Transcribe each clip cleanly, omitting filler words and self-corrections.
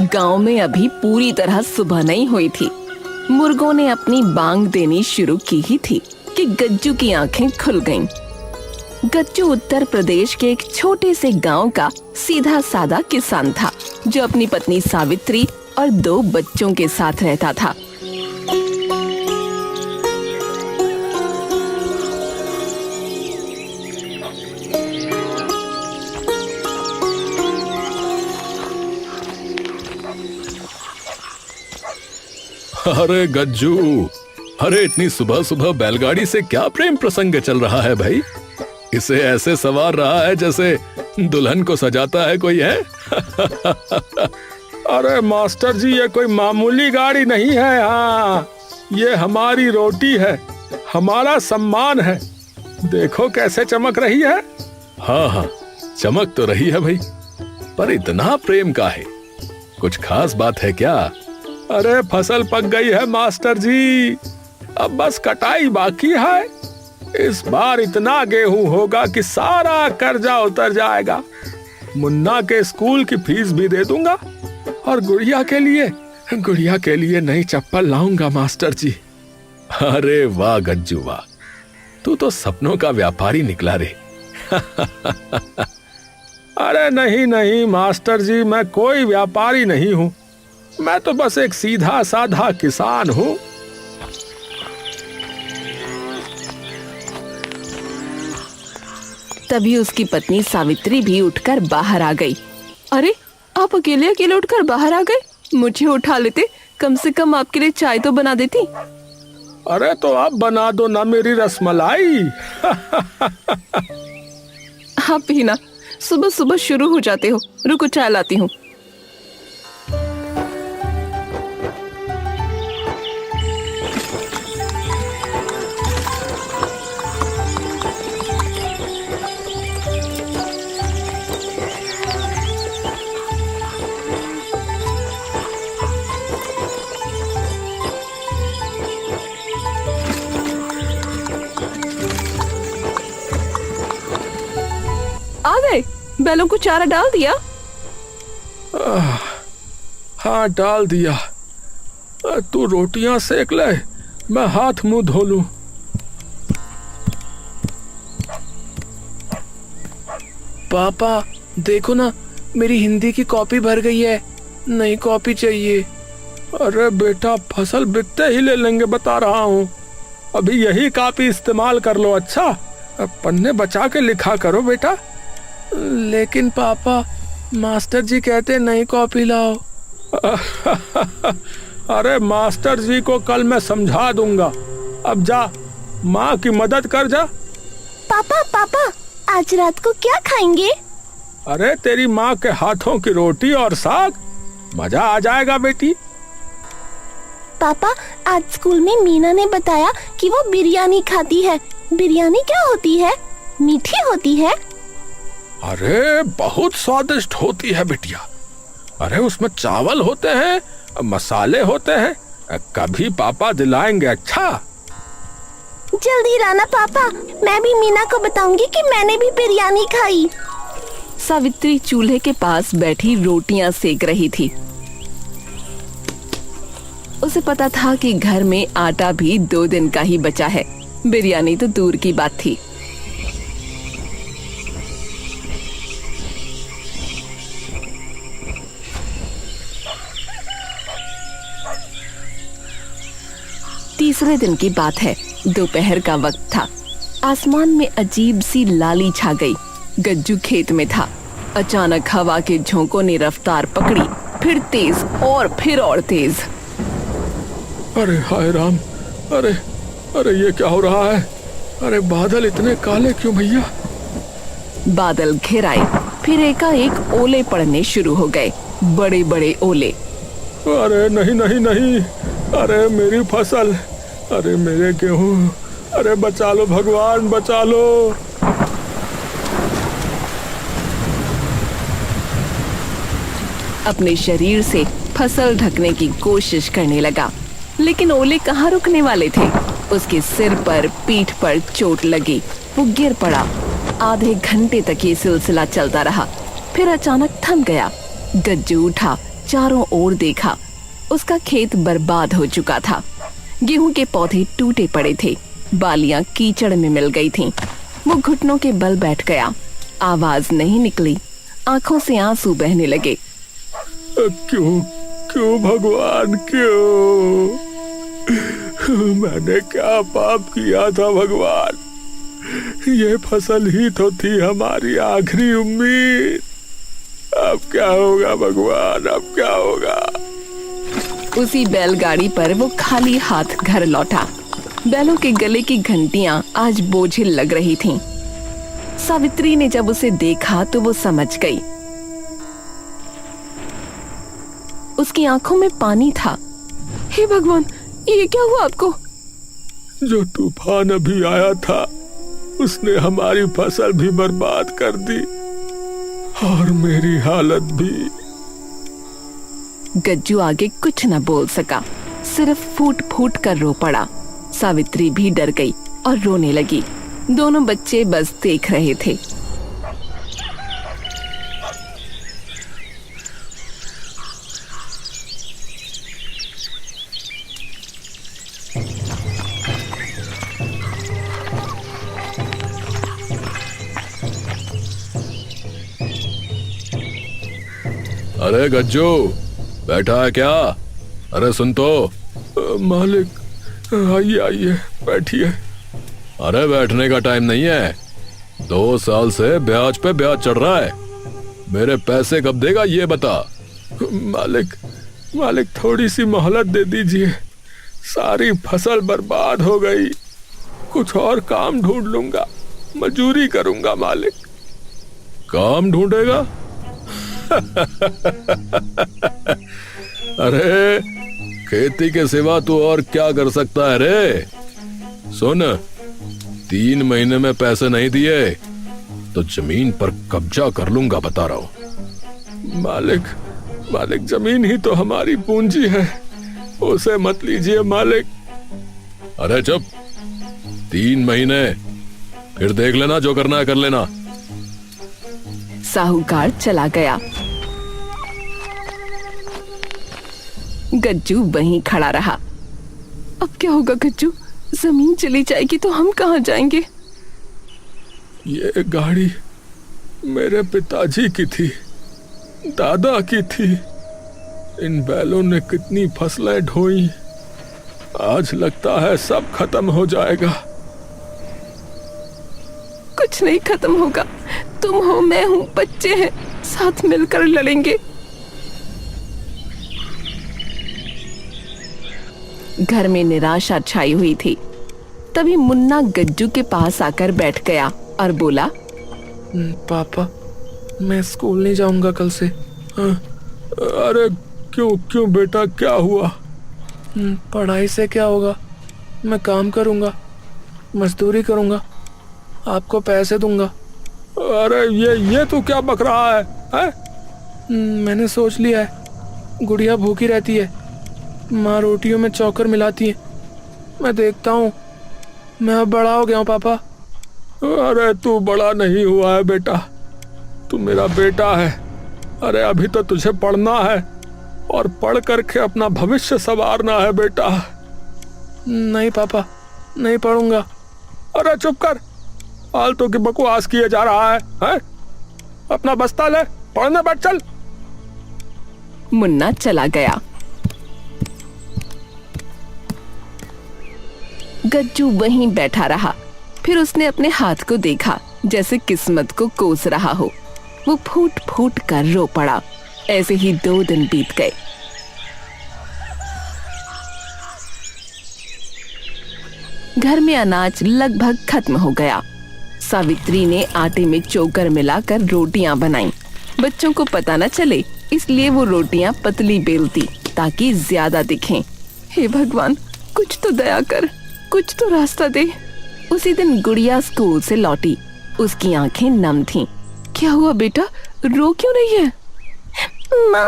गांव में अभी पूरी तरह सुबह नहीं हुई थी। मुर्गों ने अपनी बांग देनी शुरू की ही थी कि गज्जू की आंखें खुल गईं। गज्जू उत्तर प्रदेश के एक छोटे से गांव का सीधा साधा किसान था, जो अपनी पत्नी सावित्री और 2 बच्चों के साथ रहता था। अरे गज्जू, अरे इतनी सुबह सुबह बैलगाड़ी से क्या प्रेम प्रसंग चल रहा है भाई? इसे ऐसे सवार रहा है जैसे दुल्हन को सजाता है कोई है। अरे मास्टर जी, ये कोई मामूली गाड़ी नहीं है। हाँ, ये हमारी रोटी है, हमारा सम्मान है। देखो कैसे चमक रही है। हाँ हाँ, चमक तो रही है भाई, पर इतना प्रेम का है? कुछ खास बात है क्या? अरे फसल पक गई है मास्टर जी, अब बस कटाई बाकी है। इस बार इतना गेहूं होगा कि सारा कर्जा उतर जाएगा। मुन्ना के स्कूल की फीस भी दे दूंगा और गुड़िया के लिए नई चप्पल लाऊंगा मास्टर जी। अरे वाह गज्जू वाह, तू तो सपनों का व्यापारी निकला रे। अरे नहीं मास्टर जी, मैं कोई व्यापारी नहीं हूँ। मैं तो बस एक सीधा साधा किसान हूँ। तभी उसकी पत्नी सावित्री भी उठकर बाहर आ गई। अरे, आप अकेले अकेले उठकर बाहर आ गए? मुझे उठा लेते, कम से कम आपके लिए चाय तो बना देती। अरे तो आप बना दो ना मेरी रसमलाई। आप पीना, सुबह सुबह शुरू हो जाते हो। रुको, चाय लाती हूँ। आ गए? बैलों को चारा डाल दिया? हाँ, डाल दिया। तू रोटियां सेक ले, मैं हाथ मुंह धो लूं। पापा देखो ना, मेरी हिंदी की कॉपी भर गई है, नई कॉपी चाहिए। अरे बेटा, फसल बिकते ही ले लेंगे, बता रहा हूँ। अभी यही कॉपी इस्तेमाल कर लो। अच्छा, पन्ने बचा के लिखा करो बेटा। लेकिन पापा, मास्टर जी कहते नई कॉपी लाओ। अरे मास्टर जी को कल मैं समझा दूंगा। अब जा, माँ की मदद कर जा। पापा, आज रात को क्या खाएंगे? अरे तेरी माँ के हाथों की रोटी और साग, मजा आ जाएगा बेटी। पापा, आज स्कूल में मीना ने बताया कि वो बिरयानी खाती है। बिरयानी क्या होती है? मीठी होती है? अरे बहुत स्वादिष्ट होती है बिटिया। अरे उसमें चावल होते हैं, मसाले होते हैं। कभी पापा दिलाएंगे। अच्छा, जल्दी लाना पापा, मैं भी मीना को बताऊंगी कि मैंने भी बिरयानी खाई। सावित्री चूल्हे के पास बैठी रोटियां सेक रही थी। उसे पता था कि घर में आटा भी 2 दिन का ही बचा है, बिरयानी तो दूर की बात थी। तीसरे दिन की बात है, दोपहर का वक्त था। आसमान में अजीब सी लाली छा गई। गज्जू खेत में था। अचानक हवा के झोंकों ने रफ्तार पकड़ी, फिर तेज और तेज। अरे हाय राम, अरे ये क्या हो रहा है? अरे बादल इतने काले क्यों भैया? बादल घिर आए, फिर एकाएक ओले पड़ने शुरू हो गए, बड़े बड़े ओले। अरे नहीं, अरे मेरी फसल, अरे मेरे गेहूं, अरे बचा लो भगवान, बचा लो। अपने शरीर से फसल ढकने की कोशिश करने लगा, लेकिन ओले कहाँ रुकने वाले थे। उसके सिर पर, पीठ पर चोट लगी, वो गिर पड़ा। आधे घंटे तक ये सिलसिला चलता रहा, फिर अचानक थम गया। गज्जू उठा, चारों ओर देखा। उसका खेत बर्बाद हो चुका था। गेहूं के पौधे टूटे पड़े थे, बालियां कीचड़ में मिल गई थीं। वो घुटनों के बल बैठ गया। आवाज नहीं निकली, आंखों से आंसू बहने लगे। क्यों क्यों भगवान, क्यों? मैंने क्या पाप किया था भगवान? ये फसल ही तो थी हमारी आखिरी उम्मीद। अब क्या होगा भगवान, अब क्या होगा? उसी बैलगाड़ी पर वो खाली हाथ घर लौटा। बैलों के गले की घंटियां आज बोझिल लग रही थीं। सावित्री ने जब उसे देखा तो वो समझ गई। उसकी आंखों में पानी था। हे भगवान, ये क्या हुआ आपको? जो तूफान अभी आया था उसने हमारी फसल भी बर्बाद कर दी और मेरी हालत भी। गज्जू आगे कुछ न बोल सका, सिर्फ फूट फूट कर रो पड़ा। सावित्री भी डर गई और रोने लगी। दोनों बच्चे बस देख रहे थे। अरे गज्जू, बैठा है क्या? अरे सुन तो। मालिक, आइए आइए बैठिए। अरे बैठने का टाइम नहीं है। 2 साल से ब्याज पे ब्याज चढ़ रहा है। मेरे पैसे कब देगा ये बता। मालिक थोड़ी सी मोहलत दे दीजिए। सारी फसल बर्बाद हो गई। कुछ और काम ढूंढ लूंगा, मजूरी करूंगा मालिक। काम ढूंढेगा? अरे खेती के सिवा तू और क्या कर सकता है रे? सुन, 3 महीने में पैसे नहीं दिए तो जमीन पर कब्जा कर लूंगा, बता रहा हूं। मालिक जमीन ही तो हमारी पूंजी है, उसे मत लीजिए मालिक। अरे चुप। 3 महीने, फिर देख लेना, जो करना है कर लेना। साहूकार चला गया। गज्जू वहीं खड़ा रहा। अब क्या होगा गज्जू? जमीन चली जाएगी तो हम कहाँ जाएंगे? ये गाड़ी मेरे पिताजी की थी, दादा की थी। इन बैलों ने कितनी फसलें ढोई। आज लगता है सब खत्म हो जाएगा। कुछ नहीं खत्म होगा। तुम हो, मैं हूं, बच्चे हैं, साथ मिलकर लड़ेंगे। घर में निराशा छाई हुई थी। तभी मुन्ना गज्जू के पास आकर बैठ गया और बोला, पापा, मैं स्कूल नहीं जाऊंगा कल से। अरे क्यों बेटा, क्या हुआ? पढ़ाई से क्या होगा? मैं काम करूंगा, मजदूरी करूंगा, आपको पैसे दूंगा। अरे ये तू क्या बक रहा है? मैंने सोच लिया है, गुड़िया भूखी रहती है, माँ रोटियों में चौकर मिलाती है। मैं देखता हूँ, मैं अब बड़ा हो गया हूँ पापा। अरे तू बड़ा नहीं हुआ है बेटा, तू मेरा बेटा है। अरे अभी तो तुझे पढ़ना है और पढ़ करके अपना भविष्य संवारना है बेटा। नहीं पापा, नहीं पढ़ूंगा। अरे चुप कर, फालतू की बकवास किए जा रहा है? अपना बस्ता ले, पढ़ने बैठ चल। मुन्ना चला गया। गज्जू वहीं बैठा रहा। फिर उसने अपने हाथ को देखा, जैसे किस्मत को कोस रहा हो। वो फूट फूट कर रो पड़ा। ऐसे ही 2 दिन बीत गए। घर में अनाज लगभग खत्म हो गया। सावित्री ने आटे में चोकर मिलाकर रोटियां बनाई। बच्चों को पता न चले, इसलिए वो रोटियां पतली बेलती ताकि ज्यादा दिखें। हे भगवान, कुछ तो दया कर, कुछ तो रास्ता दे। उसी दिन गुड़िया स्कूल से लौटी। उसकी आंखें नम थीं। क्या हुआ बेटा, रो क्यों रही है? माँ,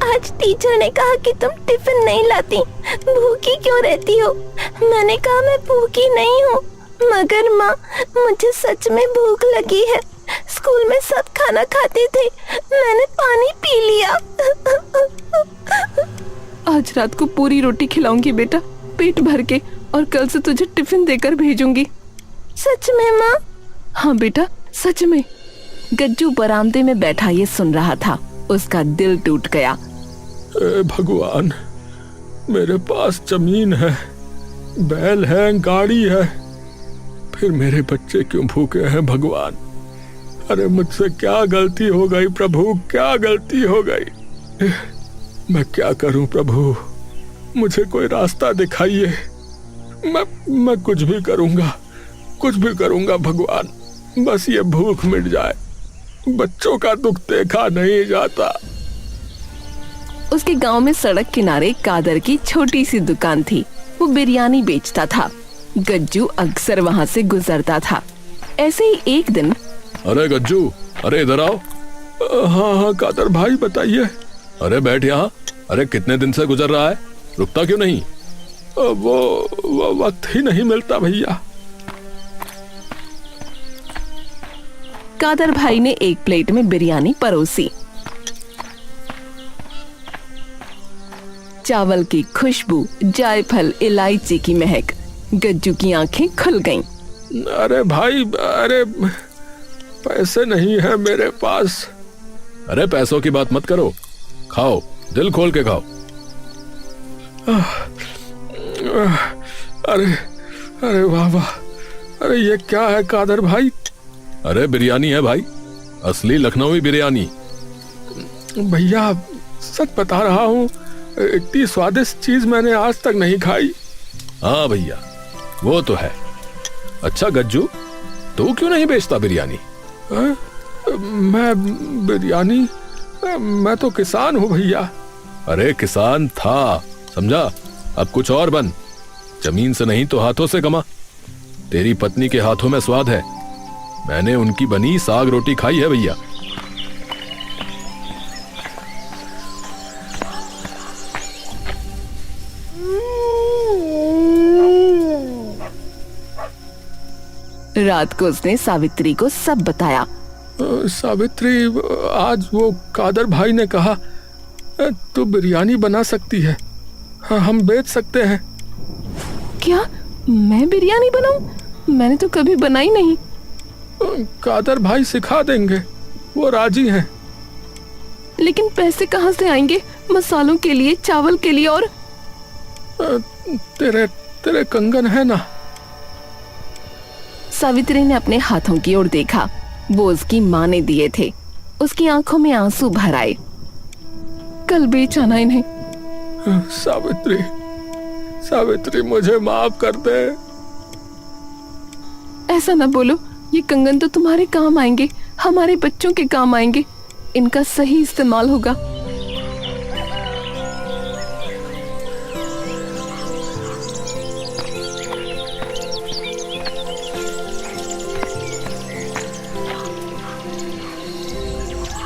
आज टीचर ने कहा कि तुम टिफिन नहीं लाती, भूखी क्यों रहती हो? मैंने कहा मैं भूखी नहीं हूँ, मगर माँ मुझे सच में भूख लगी है। स्कूल में सब खाना खाते थे, मैंने पानी पी लिया। आज रात को पूरी रोटी खिलाऊंगी बेटा, पेट भर के, और कल से तुझे टिफिन देकर भेजूंगी। सच में माँ? हाँ बेटा, सच में। गज्जू बरामदे में बैठा ये सुन रहा था। उसका दिल टूट गया। ए भगवान, मेरे पास जमीन है, बैल है, गाड़ी है, फिर मेरे बच्चे क्यों भूखे हैं भगवान? अरे मुझसे क्या गलती हो गई प्रभु, क्या गलती हो गई? मैं क्या करूं प्रभु, मुझे कोई रास्ता दिखाइए। मैं कुछ भी करूंगा भगवान, बस ये भूख मिट जाए। बच्चों का दुख देखा नहीं जाता। उसके गांव में सड़क किनारे कादर की छोटी सी दुकान थी। वो बिरयानी बेचता था। गज्जू अक्सर वहां से गुजरता था। ऐसे ही एक दिन, अरे गज्जू, अरे इधर आओ। हाँ कादर भाई बताइए। अरे बैठ यहाँ। अरे कितने दिन से गुजर रहा है, रुकता क्यों नहीं? वो वक्त ही नहीं मिलता भैया। कादर भाई ने एक प्लेट में बिरयानी परोसी। चावल की खुशबू, जायफल, इलायची की महक, गज्जू की आंखें खुल गईं। अरे भाई, अरे पैसे नहीं है मेरे पास। अरे पैसों की बात मत करो, खाओ, दिल खोल के खाओ। अरे वाह वाह, अरे ये क्या है कादर भाई? अरे बिरयानी है भाई, असली लखनवी बिरयानी। भैया सच बता रहा हूँ, इतनी स्वादिष्ट चीज मैंने आज तक नहीं खाई। हाँ भैया, वो तो है। अच्छा गज्जू, तू क्यों नहीं बेचता बिरयानी? मैं बिरयानी, मैं तो किसान हूँ भैया। अरे किसान था, समझा? अब कुछ और बन। जमीन से नहीं तो हाथों से कमा। तेरी पत्नी के हाथों में स्वाद है। मैंने उनकी बनी साग रोटी खाई है भैया। रात को उसने सावित्री को सब बताया। सावित्री, आज वो कादर भाई ने कहा तू बिरयानी बना सकती है, हम बेच सकते हैं। क्या मैं बिरयानी बनाऊं? मैंने तो कभी बनाई नहीं। कादर भाई सिखा देंगे, वो राजी हैं। लेकिन पैसे कहाँ से आएंगे? मसालों के लिए, चावल के लिए, और तेरे कंगन है ना? सावित्री ने अपने हाथों की ओर देखा। वो उसकी माँ ने दिए थे। उसकी आंखों में आंसू भर आए। कल बेच आना इन्हें। सावित्री मुझे माफ कर दे। ऐसा ना बोलो, ये कंगन तो तुम्हारे काम आएंगे, हमारे बच्चों के काम आएंगे। इनका सही इस्तेमाल होगा।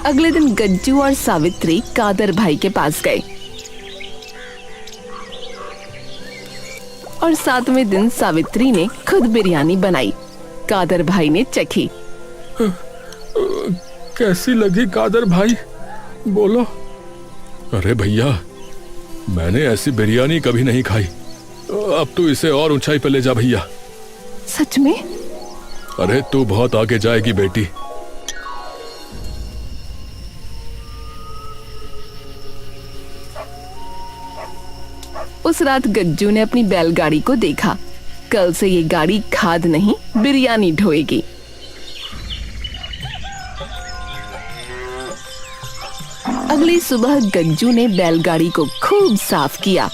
अगले दिन गज्जू और सावित्री कादर भाई के पास गए और 7वें दिन सावित्री ने खुद बिरयानी बनाई। कादर भाई ने चखी। कैसी लगी कादर भाई, बोलो। अरे भैया, मैंने ऐसी बिरयानी कभी नहीं खाई। अब तू इसे और ऊंचाई पे ले जा भैया। सच में? अरे तू बहुत आगे जाएगी बेटी। उस रात गज्जू ने अपनी बैलगाड़ी को देखा। कल से ये गाड़ी खाद नहीं, बिरयानी ढोएगी। अगली सुबह गज्जू ने बैलगाड़ी को खूब साफ किया।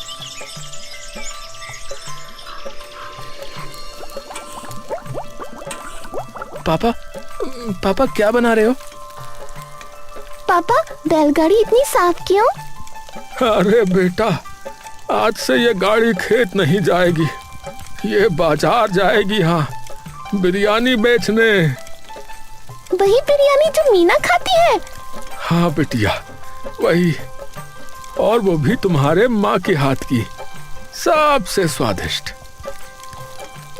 पापा क्या बना रहे हो? पापा, बैलगाड़ी इतनी साफ क्यों? अरे बेटा, आज से ये गाड़ी खेत नहीं जाएगी, ये बाजार जाएगी। हाँ, बिरयानी बेचने। वही बिरयानी जो मीना खाती है? हाँ बिटिया, वही, और वो भी तुम्हारे माँ के हाथ की, सबसे स्वादिष्ट।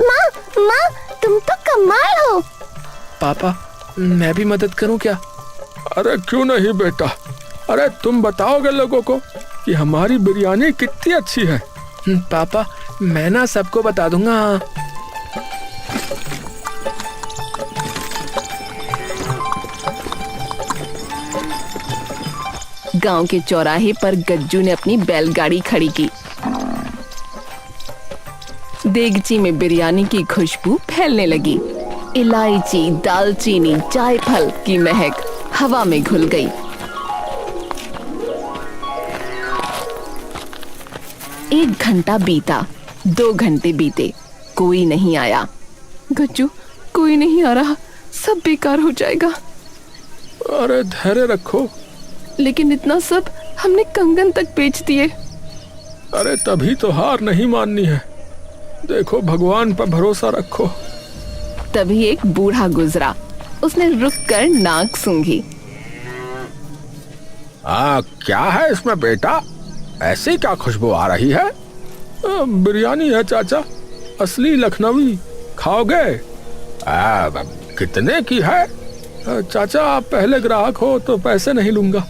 माँ, तुम तो कमाल हो। पापा, मैं भी मदद करूं क्या? अरे क्यों नहीं बेटा। अरे तुम बताओगे लोगों को कि हमारी बिरयानी कितनी अच्छी है। पापा मैं ना सबको बता दूंगा। गांव के चौराहे पर गज्जू ने अपनी बैलगाड़ी खड़ी की। देगची में बिरयानी की खुशबू फैलने लगी। इलायची, दालचीनी, जायफल की महक हवा में घुल गई। एक घंटा बीता, 2 घंटे बीते, कोई नहीं आया। गज्जू कोई नहीं आ रहा, सब बेकार हो जाएगा। अरे धैर्य रखो। लेकिन इतना सब हमने कंगन तक बेच दिए। अरे तभी तो हार नहीं माननी है। देखो भगवान पर भरोसा रखो। तभी एक बूढ़ा गुजरा। उसने रुककर नाक सूंघी। क्या है इसमें बेटा? ऐसी क्या खुशबू आ रही है? बिरयानी है चाचा, असली लखनवी। खाओगे? कितने की है? चाचा आप पहले ग्राहक हो तो पैसे नहीं लूंगा,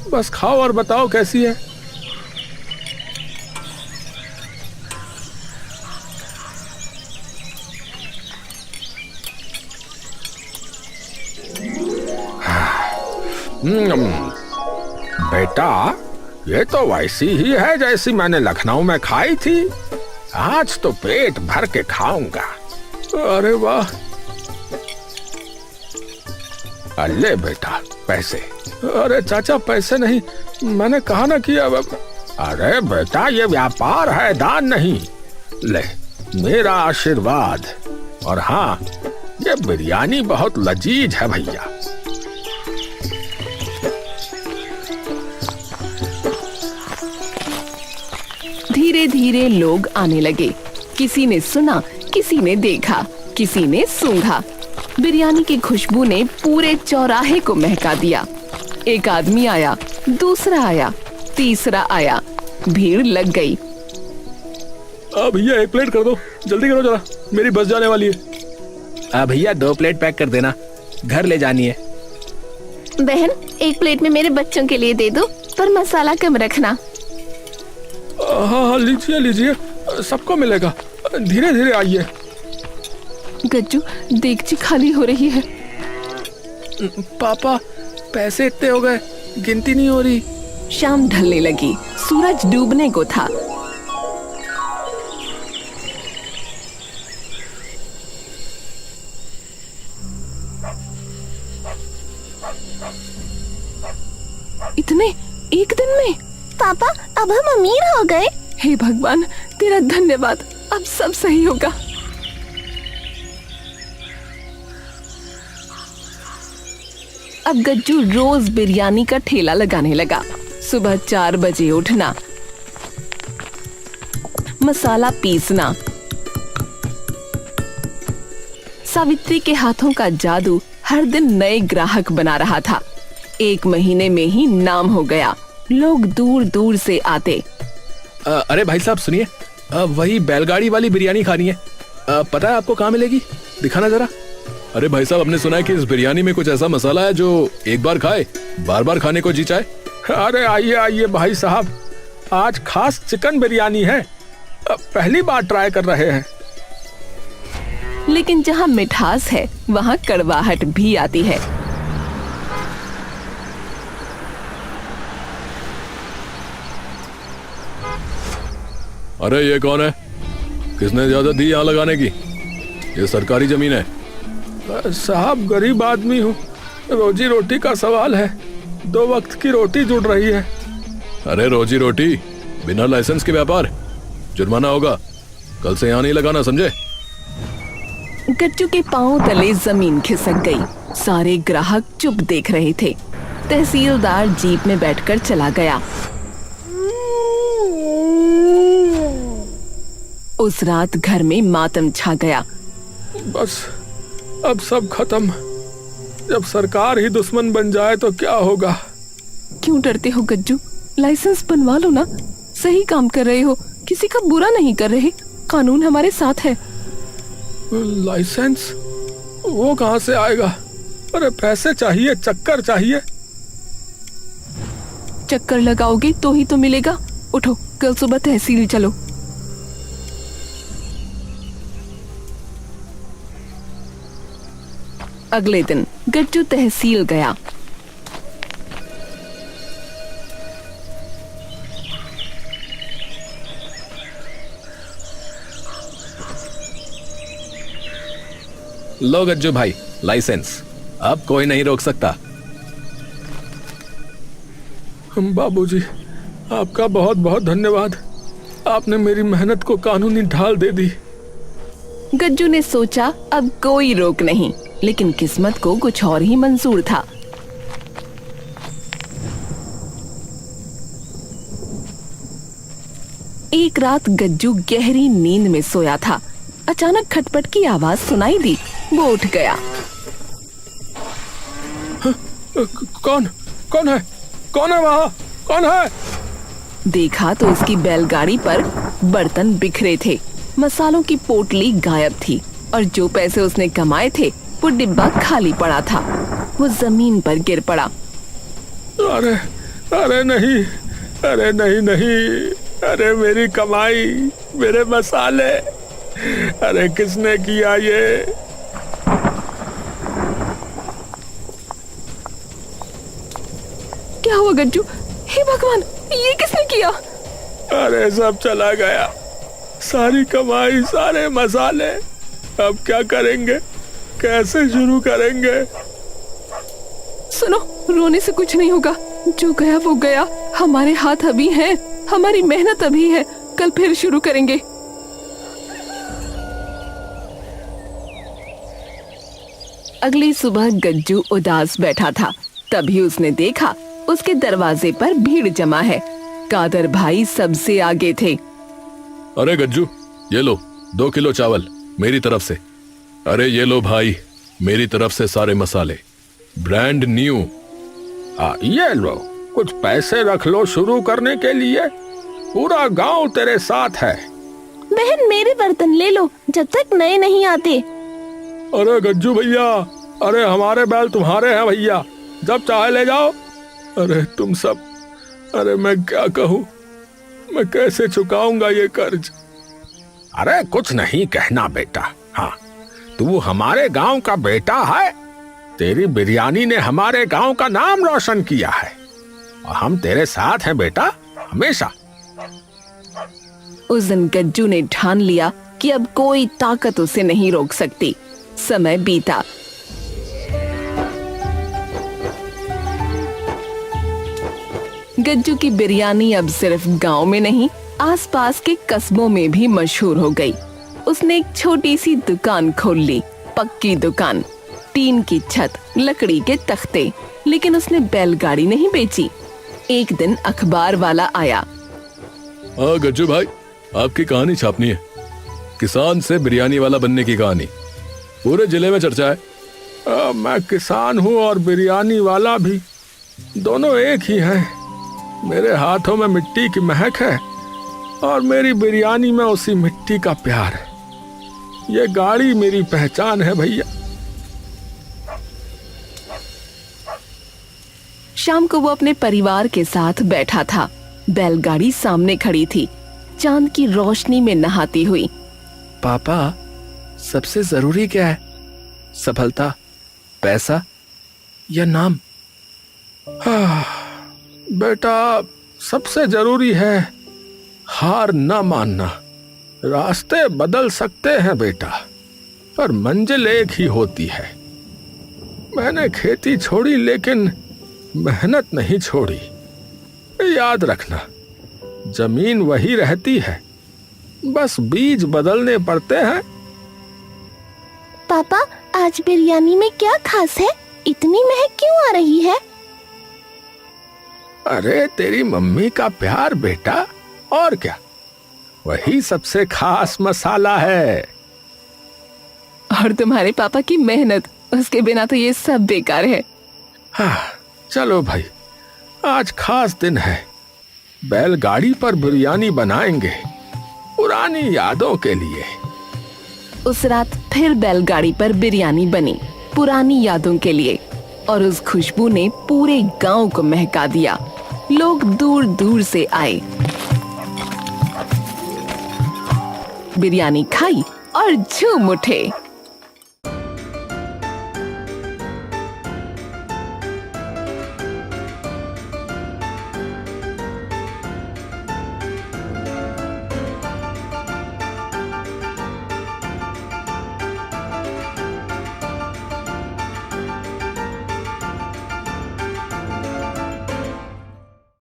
बस खाओ और बताओ कैसी है। बेटा ये तो वैसी ही है जैसी मैंने लखनऊ में खाई थी। आज तो पेट भर के खाऊंगा। अरे वाह। अल्ले बेटा पैसे। अरे चाचा पैसे नहीं, मैंने कहा ना कि अब। अरे बेटा ये व्यापार है, दान नहीं। ले मेरा आशीर्वाद। और हाँ ये बिरयानी बहुत लजीज है भैया। धीरे धीरे लोग आने लगे। किसी ने सुना, किसी ने देखा, किसी ने सूंघा। बिरयानी की खुशबू ने पूरे चौराहे को महका दिया। एक आदमी आया, दूसरा आया, तीसरा आया। भीड़ लग गई। भैया 1 प्लेट कर दो, जल्दी करो जरा, मेरी बस जाने वाली है। भैया 2 प्लेट पैक कर देना, घर ले जानी है। बहन 1 प्लेट में मेरे बच्चों के लिए दे दो, पर मसाला कम रखना। हाँ लीजिए लीजिए, सबको मिलेगा। धीरे धीरे आइए। गज्जू देगची खाली हो रही है। पापा पैसे इतने हो गए, गिनती नहीं हो रही। शाम ढलने लगी, सूरज डूबने को था। इतने एक दिन में? पापा अब हम अमीर हो गए। हे भगवान तेरा धन्यवाद, अब सब सही होगा। अब गज्जू रोज बिरयानी का ठेला लगाने लगा। सुबह 4 बजे उठना, मसाला पीसना। सावित्री के हाथों का जादू हर दिन नए ग्राहक बना रहा था। 1 महीने में ही नाम हो गया। लोग दूर दूर से आते। अरे भाई साहब सुनिए, वही बैलगाड़ी वाली बिरयानी खानी है। पता है आपको कहाँ मिलेगी? दिखाना जरा। अरे भाई साहब हमने सुना है कि इस बिरयानी में कुछ ऐसा मसाला है जो एक बार खाए बार बार खाने को जी चाहे। अरे आइए आइए भाई साहब, आज खास चिकन बिरयानी है, पहली बार ट्राई कर रहे हैं। लेकिन जहाँ मिठास है वहाँ कड़वाहट भी आती है। अरे ये कौन है? किसने इजाजत दी यहाँ लगाने की? ये सरकारी जमीन है। साहब गरीब आदमी हूँ, रोजी रोटी का सवाल है, 2 वक्त की रोटी जुड़ रही है। अरे रोजी रोटी बिना लाइसेंस के व्यापार, जुर्माना होगा। कल से यहाँ नहीं लगाना, समझे? गज्जू के पांव तले जमीन खिसक गई। सारे ग्राहक चुप देख रहे थे। तहसीलदार जीप में बैठकर चला गया। उस रात घर में मातम छा गया। बस अब सब खत्म। जब सरकार ही दुश्मन बन जाए तो क्या होगा? क्यों डरते हो गज्जू? लाइसेंस बनवा लो ना, सही काम कर रहे हो, किसी का बुरा नहीं कर रहे। कानून हमारे साथ है। लाइसेंस वो कहाँ से आएगा? अरे पैसे चाहिए, चक्कर चाहिए। चक्कर लगाओगे तो ही तो मिलेगा। उठो, कल सुबह तहसील चलो। अगले दिन गज्जू तहसील गया। लो गज्जू भाई, लाइसेंस। अब कोई नहीं रोक सकता। बाबूजी, आपका बहुत बहुत धन्यवाद। आपने मेरी मेहनत को कानूनी ढाल दे दी। गज्जू ने सोचा अब कोई रोक नहीं, लेकिन किस्मत को कुछ और ही मंजूर था। एक रात गज्जू गहरी नींद में सोया था। अचानक खटपट की आवाज सुनाई दी। वो उठ गया। कौन कौन है? कौन है वहाँ? कौन है? देखा तो इसकी बैलगाड़ी पर बर्तन बिखरे थे। मसालों की पोटली गायब थी और जो पैसे उसने कमाए थे वो डिब्बा खाली पड़ा था। वो जमीन पर गिर पड़ा। अरे अरे नहीं, अरे नहीं नहीं, अरे मेरी कमाई, मेरे मसाले, अरे किसने किया ये? क्या हुआ गज्जू? हे भगवान, ये किसने किया? अरे सब चला गया, सारी कमाई, सारे मसाले। अब क्या करेंगे? कैसे शुरू करेंगे? सुनो, रोने से कुछ नहीं होगा। जो गया वो गया। हमारे हाथ अभी हैं, हमारी मेहनत अभी है। कल फिर शुरू करेंगे। अगली सुबह गज्जू उदास बैठा था। तभी उसने देखा उसके दरवाजे पर भीड़ जमा है। कादर भाई सबसे आगे थे। अरे गज्जू, ये लो 2 किलो चावल मेरी तरफ से। अरे ये लो भाई, मेरी तरफ से सारे मसाले, ब्रांड न्यू। ये लो, कुछ पैसे रख लो शुरू करने के लिए। पूरा गांव तेरे साथ है। बहन, मेरे बर्तन ले लो जब तक नए नहीं आते। अरे गज्जू भैया, अरे हमारे बैल तुम्हारे हैं भैया, जब चाहे ले जाओ। अरे तुम सब, अरे मैं क्या कहूँ, मैं कैसे चुकाऊंगा ये कर्ज? अरे कुछ नहीं कहना बेटा। हाँ, तू हमारे गांव का बेटा है। तेरी बिरयानी ने हमारे गांव का नाम रोशन किया है और हम तेरे साथ हैं बेटा, हमेशा। उस दिन गज्जू ने ठान लिया कि अब कोई ताकत उसे नहीं रोक सकती। समय बीता। गज्जू की बिरयानी अब सिर्फ गांव में नहीं, आसपास के कस्बों में भी मशहूर हो गई। उसने एक छोटी सी दुकान खोल ली, पक्की दुकान, टीन की छत, लकड़ी के तख्ते। लेकिन उसने बैलगाड़ी नहीं बेची। एक दिन अखबार वाला आया। गज्जू भाई, आपकी कहानी छापनी है। किसान से बिरयानी वाला बनने की कहानी पूरे जिले में चर्चा है। मैं किसान हूँ और बिरयानी वाला भी, दोनों एक ही हैं। मेरे हाथों में मिट्टी की महक है और मेरी बिरयानी में उसी मिट्टी का प्यार है। ये गाड़ी मेरी पहचान है भैया। शाम को वो अपने परिवार के साथ बैठा था। बैलगाड़ी सामने खड़ी थी, चांद की रोशनी में नहाती हुई। पापा, सबसे जरूरी क्या है? सफलता, पैसा या नाम? बेटा, सबसे जरूरी है हार न मानना। रास्ते बदल सकते हैं बेटा, पर मंजिल एक ही होती है। मैंने खेती छोड़ी लेकिन मेहनत नहीं छोड़ी। याद रखना, जमीन वही रहती है, बस बीज बदलने पड़ते हैं। पापा, आज बिरयानी में क्या खास है? इतनी महक क्यों आ रही है? अरे तेरी मम्मी का प्यार बेटा, और क्या, वही सबसे खास मसाला है। और तुम्हारे पापा की मेहनत, उसके बिना तो ये सब बेकार है। हाँ, चलो भाई, आज खास दिन है। बैलगाड़ी पर बिरयानी बनाएंगे, पुरानी यादों के लिए। उस रात फिर बैलगाड़ी पर बिरयानी बनी, पुरानी यादों के लिए। और उस खुशबू ने पूरे गांव को महका दिया। लोग दूर दूर से आए, बिरयानी खाई और झूम उठे।